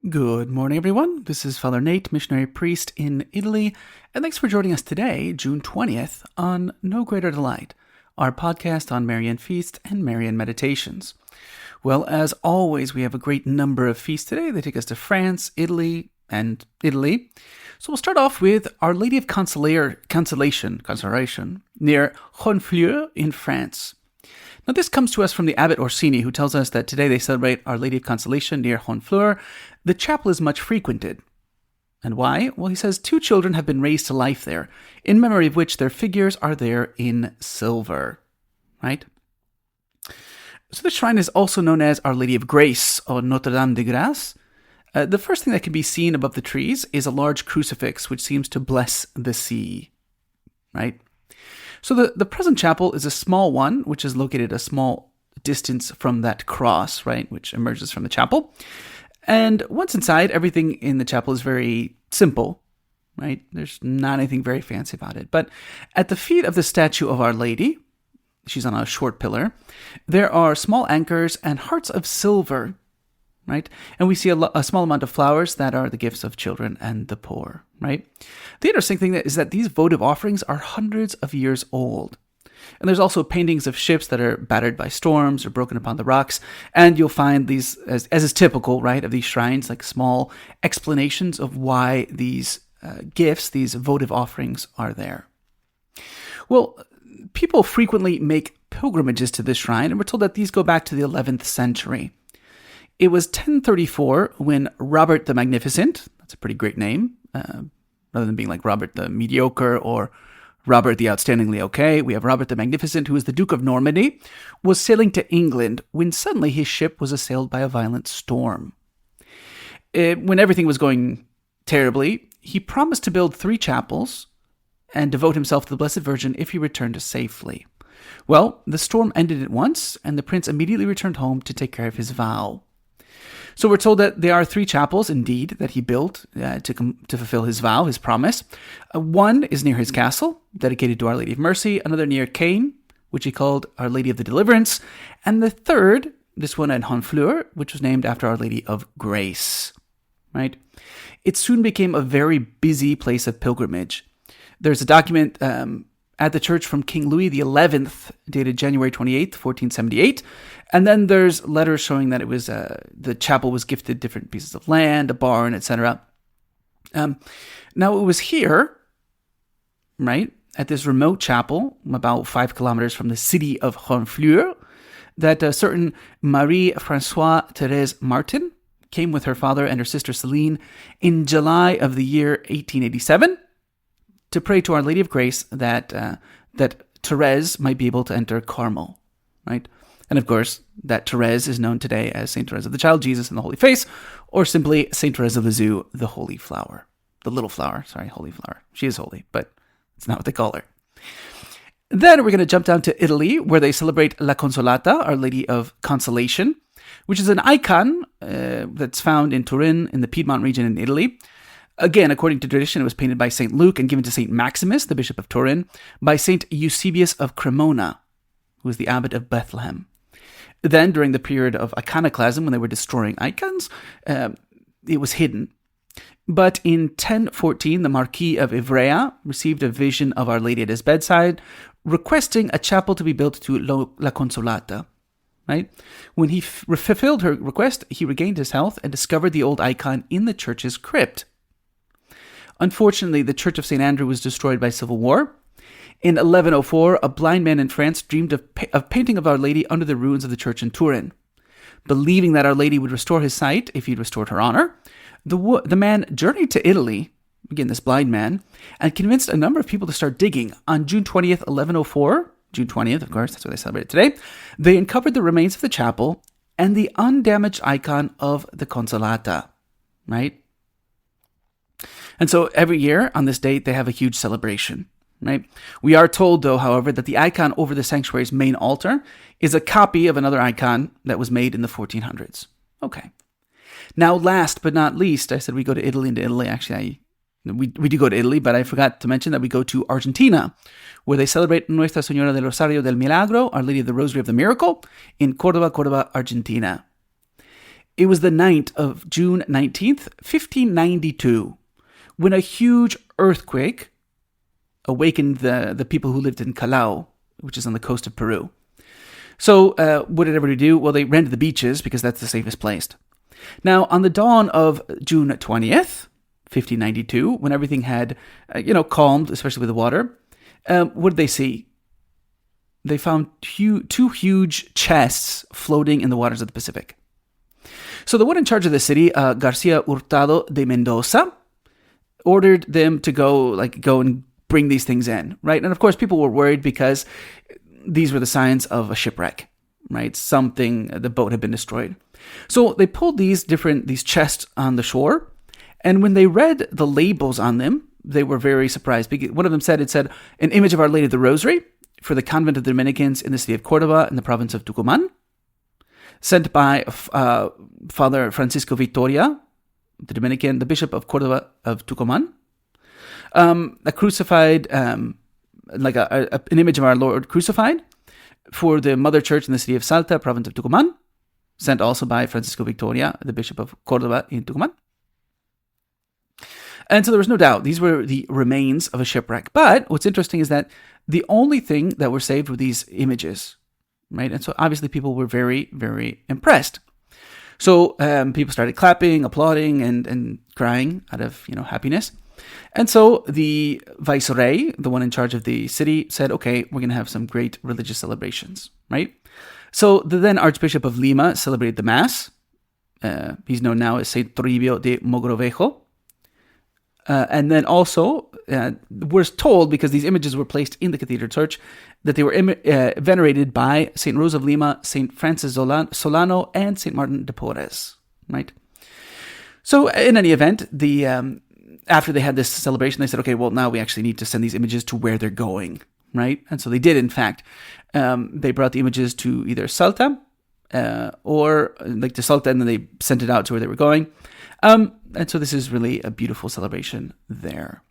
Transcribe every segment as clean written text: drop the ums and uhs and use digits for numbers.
Good morning, everyone. This is Father Nate, missionary priest in Italy, and thanks for joining us today, June 20th, on No Greater Delight, our podcast on Marian feasts and Marian meditations. Well, as always, we have a great number of feasts today. They take us to France, Italy, and Italy. So we'll start off with Our Lady of Consolation near Honfleur in France. Now, this comes to us from the Abbot Orsini, who tells us that today they celebrate Our Lady of Consolation near Honfleur. The chapel is much frequented. And why? Well, he says 2 children have been raised to life there, in memory of which their figures are there in silver. Right? So this shrine is also known as Our Lady of Grace, or Notre Dame de Grâce. The first thing that can be seen above the trees is a large crucifix, which seems to bless the sea. Right? So the present chapel is a small one, which is located a small distance from that cross, right, which emerges from the chapel. And once inside, everything in the chapel is very simple, right? There's not anything very fancy about it. But at the feet of the statue of Our Lady, she's on a short pillar, there are small anchors and hearts of silver, right? And we see a small amount of flowers that are the gifts of children and the poor, right? The interesting thing is that these votive offerings are hundreds of years old. And there's also paintings of ships that are battered by storms or broken upon the rocks. And you'll find these, as is typical, right, of these shrines, like small explanations of why these gifts, these votive offerings are there. Well, people frequently make pilgrimages to this shrine, and we're told that these go back to the 11th century. It was 1034 when Robert the Magnificent, that's a pretty great name, rather than being like Robert the Mediocre or Robert the Outstandingly Okay, we have Robert the Magnificent, who is the Duke of Normandy, was sailing to England when suddenly his ship was assailed by a violent storm. When everything was going terribly, he promised to build 3 chapels and devote himself to the Blessed Virgin if he returned safely. Well, the storm ended at once, and the prince immediately returned home to take care of his vow. So we're told that there are 3 chapels, indeed, that he built to fulfill his vow, his promise. One is near his castle, dedicated to Our Lady of Mercy. Another near Caen, which he called Our Lady of the Deliverance. And the third, this one at Honfleur, which was named after Our Lady of Grace. Right? It soon became a very busy place of pilgrimage. There's a document at the church from King Louis XI, dated January 28th, 1478. And then there's letters showing that it was the chapel was gifted different pieces of land, a barn, etc. Now, it was here, right, at this remote chapel, about 5 kilometers from the city of Honfleur, that a certain Marie-Françoise Thérèse Martin came with her father and her sister Celine in July of the year 1887 to pray to Our Lady of Grace that Thérèse might be able to enter Carmel, right? And of course, that Thérèse is known today as Saint Thérèse of the Child Jesus and the Holy Face, or simply Saint Thérèse of Lisieux, the Holy Flower. The Little Flower, Holy Flower. She is holy, but it's not what they call her. Then we're going to jump down to Italy, where they celebrate La Consolata, Our Lady of Consolation, which is an icon that's found in Turin, in the Piedmont region in Italy. Again, according to tradition, it was painted by St. Luke and given to St. Maximus, the Bishop of Turin, by St. Eusebius of Cremona, who was the abbot of Bethlehem. Then, during the period of iconoclasm, when they were destroying icons, it was hidden. But in 1014, the Marquis of Ivrea received a vision of Our Lady at his bedside, requesting a chapel to be built to La Consolata. Right? When he fulfilled her request, he regained his health and discovered the old icon in the church's crypt. Unfortunately, the Church of St. Andrew was destroyed by civil war. In 1104, a blind man in France dreamed of painting of Our Lady under the ruins of the church in Turin. Believing that Our Lady would restore his sight if he'd restored her honor, the man journeyed to Italy, again this blind man, and convinced a number of people to start digging. On June 20th, 1104, June 20th, of course, that's what they celebrate today, they uncovered the remains of the chapel and the undamaged icon of the Consolata, right? And so every year on this date, they have a huge celebration, right? We are told, though, however, that the icon over the sanctuary's main altar is a copy of another icon that was made in the 1400s. Okay. Now, last but not least, I said we go to Italy. Actually, we do go to Italy, but I forgot to mention that we go to Argentina, where they celebrate Nuestra Señora del Rosario del Milagro, Our Lady of the Rosary of the Miracle, in Córdoba, Argentina. It was the night of June 19th, 1592, when a huge earthquake awakened the people who lived in Callao, which is on the coast of Peru. So what did everybody do? Well, they ran to the beaches because that's the safest place. Now, on the dawn of June 20th, 1592, when everything had, calmed, especially with the water, what did they see? They found two huge chests floating in the waters of the Pacific. So the one in charge of the city, Garcia Hurtado de Mendoza, ordered them to go and bring these things in, right? And of course, people were worried because these were the signs of a shipwreck, right? The boat had been destroyed. So they pulled these chests on the shore, and when they read the labels on them, they were very surprised. Because one of them said, an image of Our Lady of the Rosary for the convent of the Dominicans in the city of Córdoba in the province of Tucumán, sent by Father Francisco Vitoria, the Dominican, the Bishop of Córdoba of Tucumán. A crucified, an image of our Lord crucified for the Mother Church in the city of Salta, province of Tucumán, sent also by Francisco Vitoria, the Bishop of Córdoba in Tucumán. And so there was no doubt these were the remains of a shipwreck. But what's interesting is that the only thing that were saved were these images, right? And so obviously people were very, very impressed. So people started clapping, applauding, and crying out of happiness. And so the viceroy, the one in charge of the city, said, okay, we're going to have some great religious celebrations, right? So the then Archbishop of Lima celebrated the Mass. He's known now as Saint Toribio de Mogrovejo. And then also, we're told, because these images were placed in the cathedral church, that they were venerated by St. Rose of Lima, St. Francis Solano, and St. Martin de Porres, right? So in any event, after they had this celebration, they said, okay, well, now we actually need to send these images to where they're going, right? And so they did, in fact. They brought the images to either Salta, or to Salta, and then they sent it out to where they were going. And so this is really a beautiful celebration there.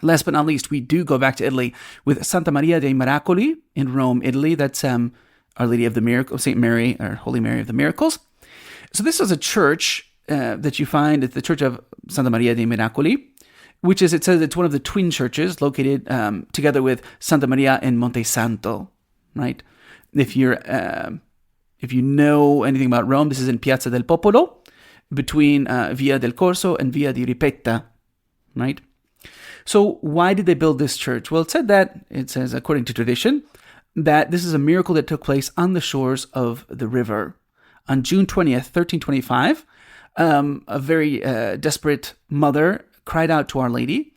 Last but not least, we do go back to Italy with Santa Maria dei Miracoli in Rome, Italy. That's Our Lady of the Miracles, St. Mary, or Holy Mary of the Miracles. So this was a church that you find at the Church of Santa Maria dei Miracoli, which is, it says it's one of the twin churches located together with Santa Maria in Monte Santo, right? If you know anything about Rome, this is in Piazza del Popolo, between Via del Corso and Via di Ripetta, right? So why did they build this church? Well, it says, according to tradition, that this is a miracle that took place on the shores of the river. On June 20th, 1325, a very desperate mother cried out to Our Lady,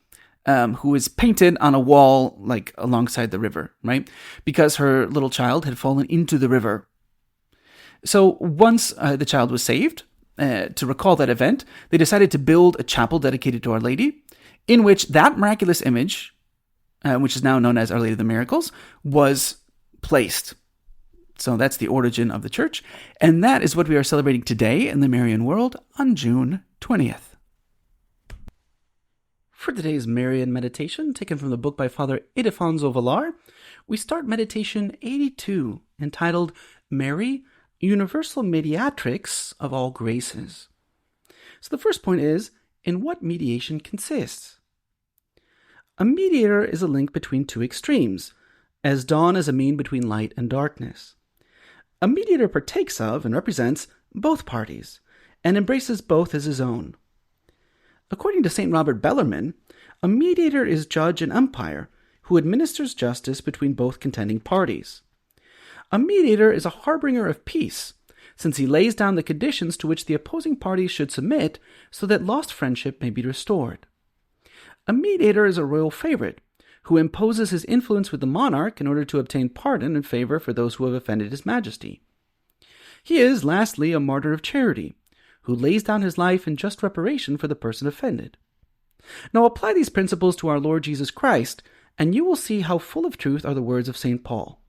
who is painted on a wall alongside the river, right? Because her little child had fallen into the river. So once the child was saved, to recall that event, they decided to build a chapel dedicated to Our Lady, in which that miraculous image, which is now known as Our Lady of the Miracles, was placed. So that's the origin of the church, and that is what we are celebrating today in the Marian world on June 20th. For today's Marian meditation, taken from the book by Father Ildefonso Villar, we start meditation 82, entitled Mary, Universal Mediatrix of all graces. So the first point is, in what mediation consists? A mediator is a link between two extremes, as dawn is a mean between light and darkness. A mediator partakes of and represents both parties, and embraces both as his own. According to St. Robert Bellarmine, a mediator is judge and umpire who administers justice between both contending parties. A mediator is a harbinger of peace, since he lays down the conditions to which the opposing parties should submit so that lost friendship may be restored. A mediator is a royal favorite, who imposes his influence with the monarch in order to obtain pardon and favor for those who have offended his majesty. He is, lastly, a martyr of charity, who lays down his life in just reparation for the person offended. Now apply these principles to our Lord Jesus Christ, and you will see how full of truth are the words of St. Paul.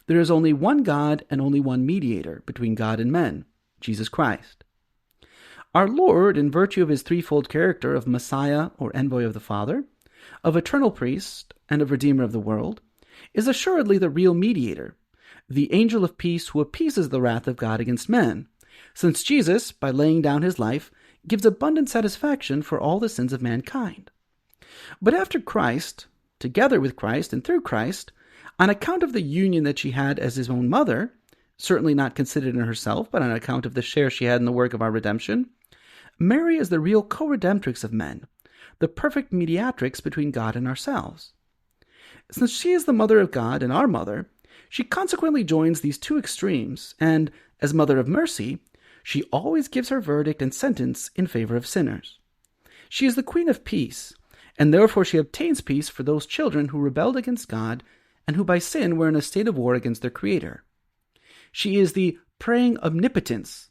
There is only one God and only one mediator between God and men, Jesus Christ. Our Lord, in virtue of his threefold character of Messiah or envoy of the Father, of eternal priest, and of Redeemer of the world, is assuredly the real mediator, the angel of peace who appeases the wrath of God against men, since Jesus, by laying down his life, gives abundant satisfaction for all the sins of mankind. But after Christ, together with Christ and through Christ, on account of the union that she had as his own mother, certainly not considered in herself, but on account of the share she had in the work of our redemption, Mary is the real co-redemptrix of men, the perfect mediatrix between God and ourselves. Since she is the mother of God and our mother, she consequently joins these two extremes, and, as Mother of Mercy, she always gives her verdict and sentence in favor of sinners. She is the Queen of Peace, and therefore she obtains peace for those children who rebelled against God and who by sin were in a state of war against their Creator. She is the praying omnipotence.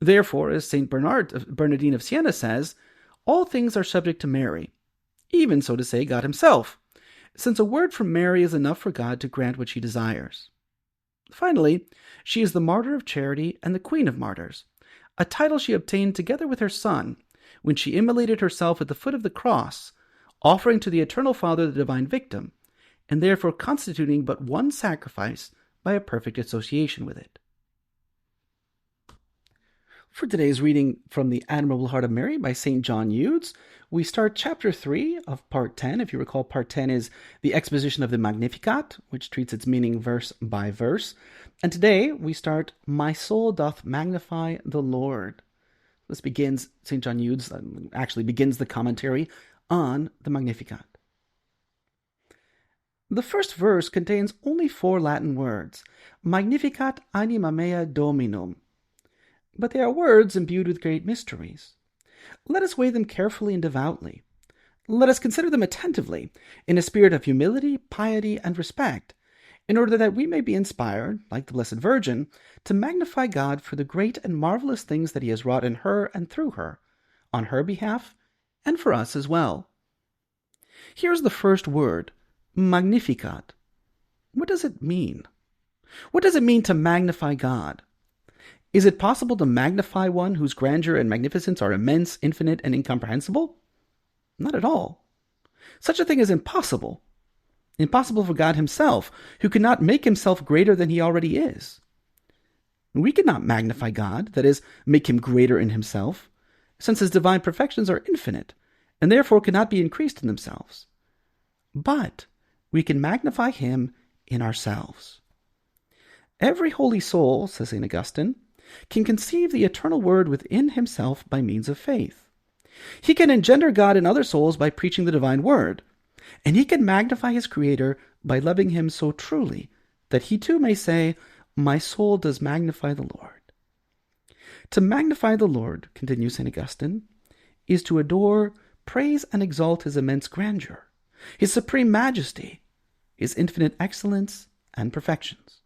Therefore, as Saint Bernardine of Siena says, all things are subject to Mary, even, so to say, God himself, since a word from Mary is enough for God to grant what she desires. Finally, she is the Martyr of Charity and the Queen of Martyrs, a title she obtained together with her son when she immolated herself at the foot of the cross, offering to the Eternal Father the divine victim, and therefore constituting but one sacrifice by a perfect association with it. For today's reading from the Admirable Heart of Mary by St. John Eudes, we start chapter 3 of part 10. If you recall, part 10 is the exposition of the Magnificat, which treats its meaning verse by verse. And today we start, My soul doth magnify the Lord. This begins, St. John Eudes actually begins the commentary on the Magnificat. The first verse contains only 4 Latin words, Magnificat anima mea Dominum. But they are words imbued with great mysteries. Let us weigh them carefully and devoutly. Let us consider them attentively, in a spirit of humility, piety, and respect, in order that we may be inspired, like the Blessed Virgin, to magnify God for the great and marvelous things that he has wrought in her and through her, on her behalf, and for us as well. Here's the first word, Magnificat. What does it mean? What does it mean to magnify God? Is it possible to magnify one whose grandeur and magnificence are immense, infinite, and incomprehensible? Not at all. Such a thing is impossible. Impossible for God himself, who cannot make himself greater than he already is. We cannot magnify God, that is, make him greater in himself, since his divine perfections are infinite, and therefore cannot be increased in themselves. But we can magnify him in ourselves. Every holy soul, says St. Augustine, can conceive the eternal Word within himself by means of faith. He can engender God in other souls by preaching the divine word, and he can magnify his Creator by loving him so truly that he too may say, My soul does magnify the Lord. To magnify the Lord, continues St. Augustine, is to adore, praise, and exalt his immense grandeur, his supreme majesty, his infinite excellence and perfections.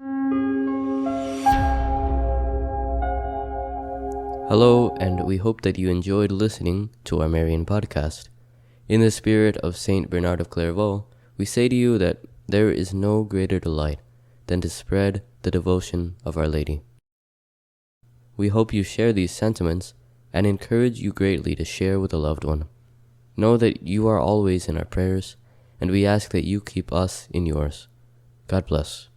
Hello, and we hope that you enjoyed listening to our Marian podcast. In the spirit of Saint Bernard of Clairvaux, we say to you that there is no greater delight than to spread the devotion of Our Lady. We hope you share these sentiments and encourage you greatly to share with a loved one. Know that you are always in our prayers, and we ask that you keep us in yours. God bless.